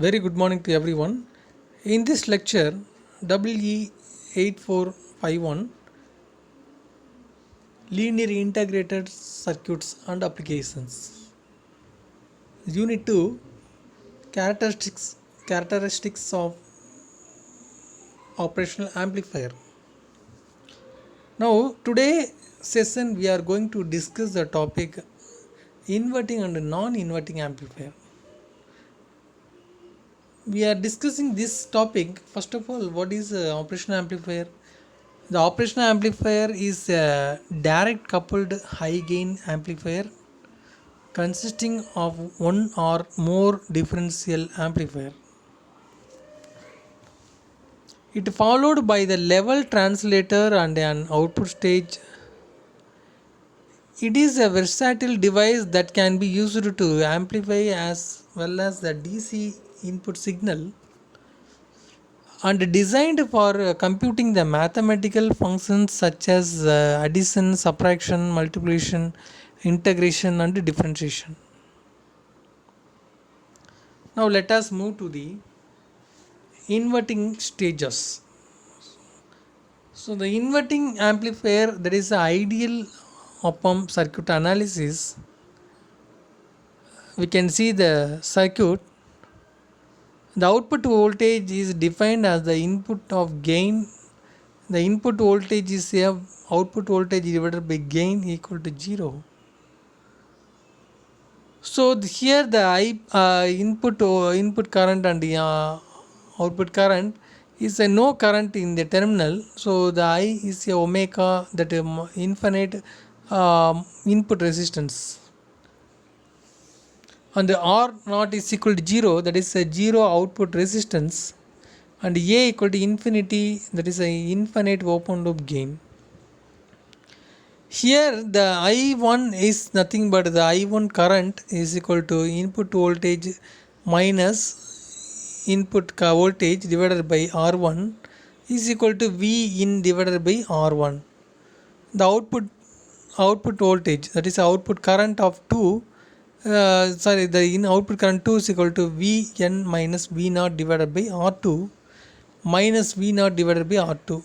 Very good morning to everyone. In this lecture, WE8451 Linear Integrated Circuits and Applications. Unit 2 Characteristics of Operational Amplifier. Now, today session we are going to discuss the topic inverting and non-inverting amplifier. We are discussing this topic. First of all, what is operational amplifier? The operational amplifier is a direct coupled high gain amplifier consisting of one or more differential amplifier. It followed by the level translator and an output stage. It is a versatile device that can be used to amplify as well as the DC input signal and designed for computing the mathematical functions such as addition, subtraction, multiplication, integration and differentiation. Now let us move to the inverting stages. So the inverting amplifier, that is the ideal op-amp circuit analysis. We can see the circuit. The output voltage is defined as the input of gain. The input voltage is a output voltage divided by gain equal to 0. So here the input current and output current is a no current in the terminal. So the I is a omega, that infinite input resistance, and the R naught is equal to 0, that is a 0 output resistance, and A equal to infinity, that is a infinite open loop gain. Here the I1 is nothing but the I1 current is equal to input voltage minus input voltage divided by R1 is equal to V in divided by R1. The output voltage, that is output current of 2, the output current 2 is equal to Vn minus V0 divided by R2 minus V0 divided by R2.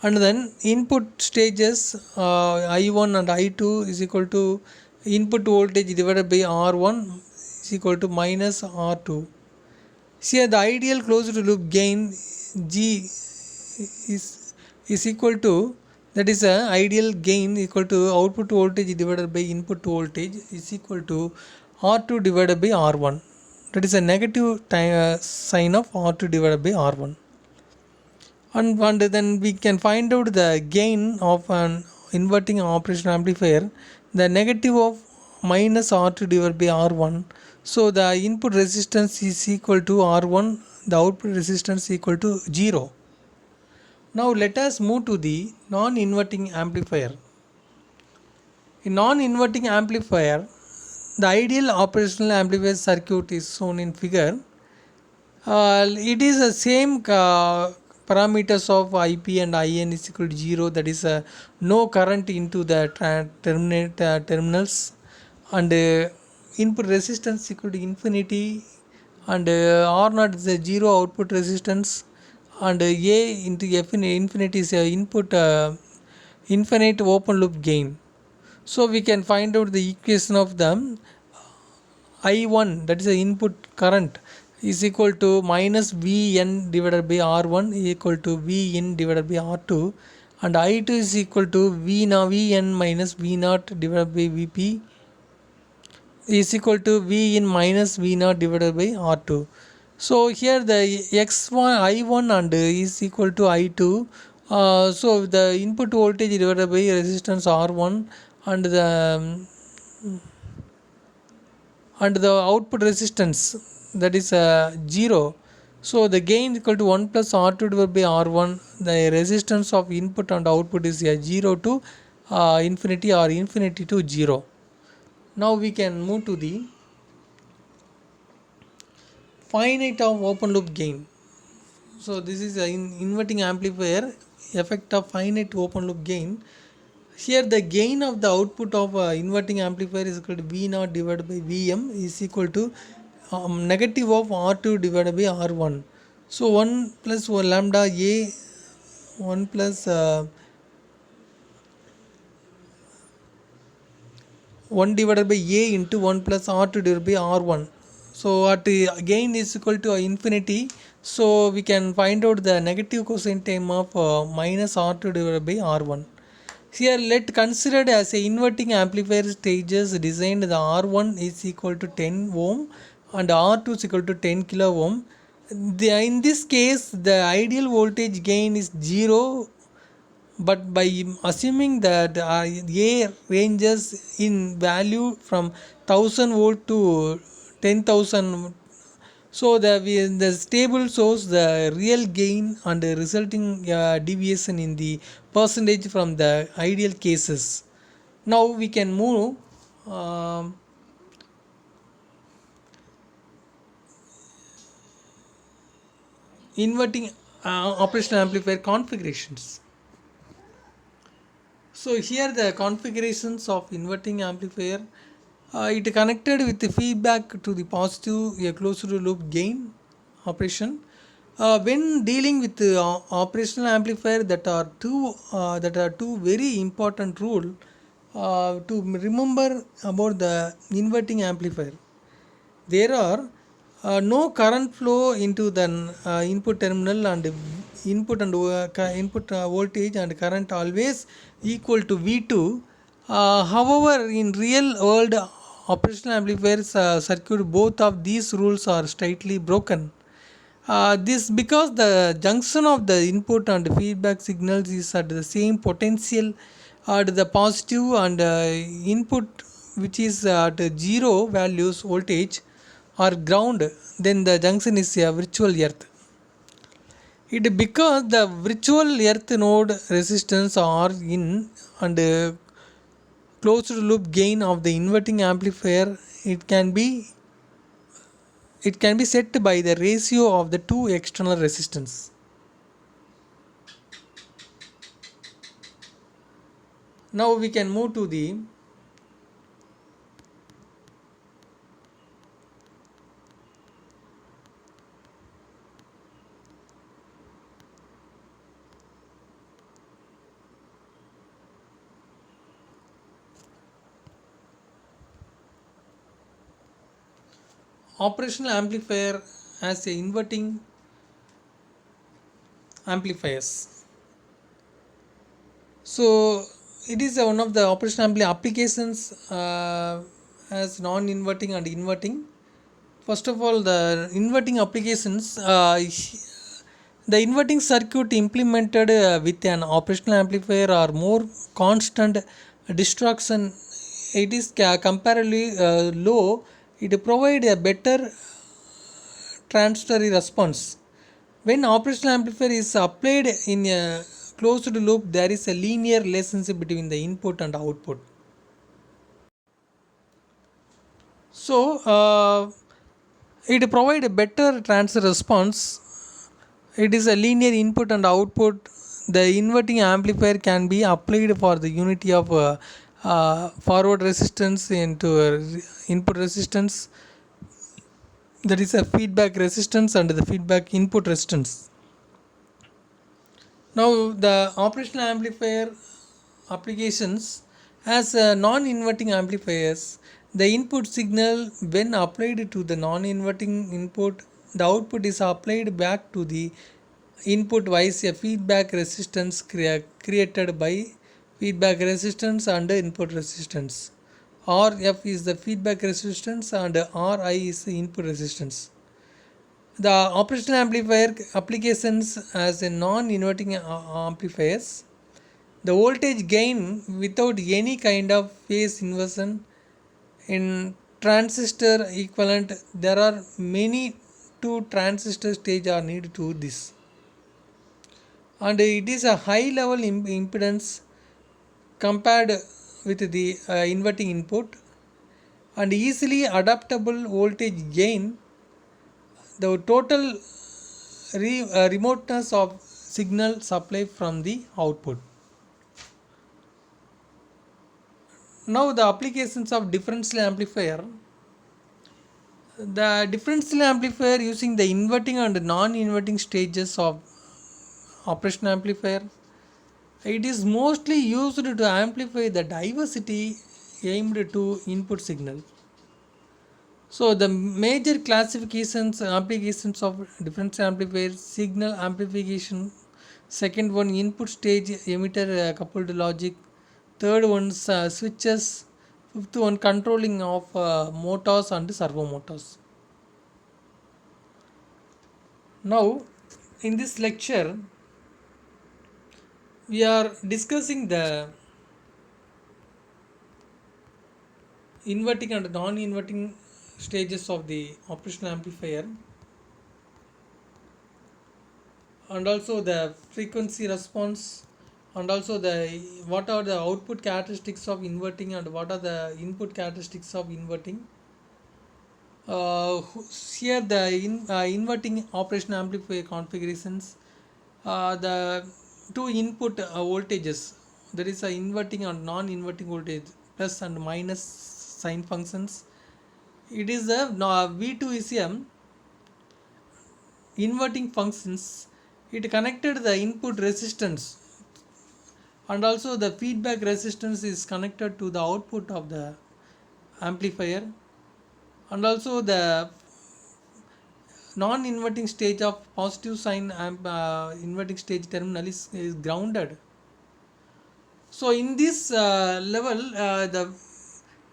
And then input stages I1 and I2 is equal to input voltage divided by R1 is equal to minus R2. Here the ideal closed loop gain G is equal to, that is a ideal gain equal to output voltage divided by input voltage is equal to R2 divided by R1. That is a negative sign of R2 divided by R1. And then we can find out the gain of an inverting operational amplifier, the negative of minus R2 divided by R1. So the input resistance is equal to R1, the output resistance equal to 0. Now let us move to the non-inverting amplifier. In non-inverting amplifier, the ideal operational amplifier circuit is shown in figure. It is the same parameters of IP and IN is equal to 0, that is no current into the terminals, and input resistance equal to infinity, and R0 is a 0 output resistance, and A into infinity is input infinite open loop gain. So we can find out the equation of the I1, that is the input current, is equal to minus Vn divided by R1 equal to Vin divided by R2, and I2 is equal to Vn minus V0 divided by Vp is equal to Vin minus V0 divided by R2. So here the x1 I1 and is equal to I2. So the input voltage divided by resistance R1 and the output resistance, that is 0. So the gain equal to 1 plus R2 divided by R1. The resistance of input and output is 0 to infinity or infinity to 0. Now we can move to the finite of open loop gain. So this is an inverting amplifier effect of finite open loop gain. Here the gain of the output of inverting amplifier is equal to V0 divided by Vm is equal to negative of R2 divided by R1. So 1 plus 1 lambda A 1 plus 1 divided by A into 1 plus R2 divided by R1. So at gain is equal to infinity. So we can find out the negative cosine term of minus R2 divided by R1. Here let considered as a inverting amplifier stages designed, the R1 is equal to 10 ohm and R2 is equal to 10 kilo ohm. In this case the ideal voltage gain is 0, but by assuming that A ranges in value from 1000 volt to 10,000, so the table shows the real gain and the resulting deviation in the percentage from the ideal cases. Now we can move inverting operational amplifier configurations. So here the configurations of inverting amplifier, it connected with the feedback to the positive a closed loop gain operation. When dealing with the operational amplifier, that are two very important rule to remember about the inverting amplifier. There are no current flow into the input terminal, and input voltage and current always equal to V2. However, in real world operational amplifiers circuit, both of these rules are slightly broken. This because the junction of the input and feedback signals is at the same potential at the positive, and input which is at zero values voltage or ground, then the junction is a virtual earth. It because the virtual earth node resistance are in and closed loop gain of the inverting amplifier, it can be set by the ratio of the two external resistance. Now we can move to the operational amplifier as a inverting amplifiers. So it is one of the operational applications as non-inverting and inverting. First of all, the inverting applications, the inverting circuit implemented with an operational amplifier are more constant distraction. It is comparatively low. It provides a better transitory response. When operational amplifier is applied in a closed loop, there is a linear relationship between the input and output. So it provides a better transfer response. It is a linear input and output. The inverting amplifier can be applied for the unity of forward resistance into input resistance, that is a feedback resistance, and the feedback input resistance. Now the operational amplifier applications as non-inverting amplifiers, the input signal when applied to the non-inverting input, the output is applied back to the input via a feedback resistance created by feedback resistance and input resistance. Rf is the feedback resistance and Ri is the input resistance. The operational amplifier applications as a non-inverting amplifiers, the voltage gain without any kind of phase inversion in transistor equivalent, there are many two transistor stage are needed to this, and it is a high level impedance compared with the inverting input, and easily adaptable voltage gain. The total remoteness of signal supply from the output. Now the applications of differential amplifier. The differential amplifier using the inverting and non-inverting stages of operational amplifier. It is mostly used to amplify the diversity aimed to input signal. So the major classifications applications of differential amplifier: signal amplification, second one input stage emitter coupled logic, third one switches, fifth one controlling of motors and servo motors. Now in this lecture we are discussing the inverting and non-inverting stages of the operational amplifier, and also the frequency response, and also the what are the output characteristics of inverting and what are the input characteristics of inverting. Here the inverting operational amplifier configurations, the two input voltages, there is a inverting and non-inverting voltage, plus and minus sign functions. It is a V2 is a inverting functions. It connected the input resistance, and also the feedback resistance is connected to the output of the amplifier, and also the non-inverting stage of positive sign inverting stage terminal is grounded. So in this level,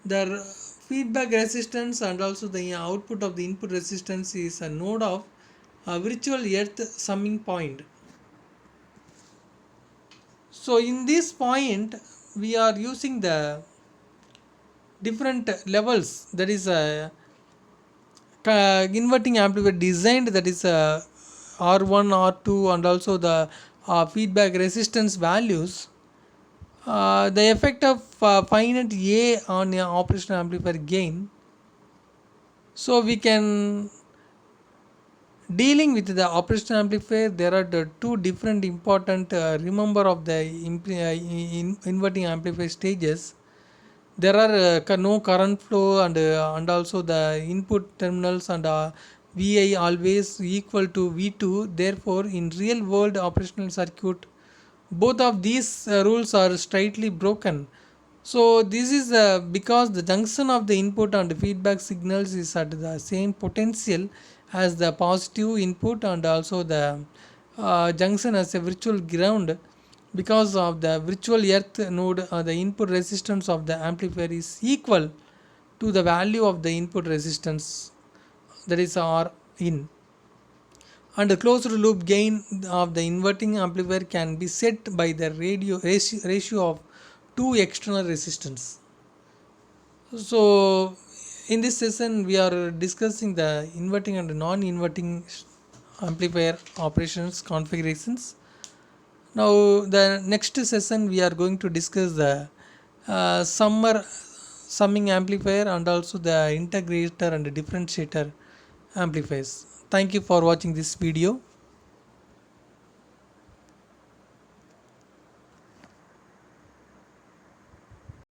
the feedback resistance and also the output of the input resistance is a node of virtual earth summing point. So in this point we are using the different levels, that is a inverting amplifier designed, that is R1 R2 and also the feedback resistance values. The effect of finite A on operational amplifier gain. So we can dealing with the operational amplifier, there are the two different important remember of the inverting amplifier stages. There are no current flow, and also the input terminals and Vi always equal to V2. Therefore in real world operational circuit both of these rules are straightly broken. So this is because the junction of the input and feedback signals is at the same potential as the positive input, and also the junction as a virtual ground. Because of the virtual earth node, the input resistance of the amplifier is equal to the value of the input resistance, that is R in. And the closed loop gain of the inverting amplifier can be set by the ratio of two external resistance. So in this session we are discussing the inverting and non-inverting amplifier operations configurations. Now the next session we are going to discuss the summing amplifier and also the integrator and differentiator amplifiers. Thank you for watching this video.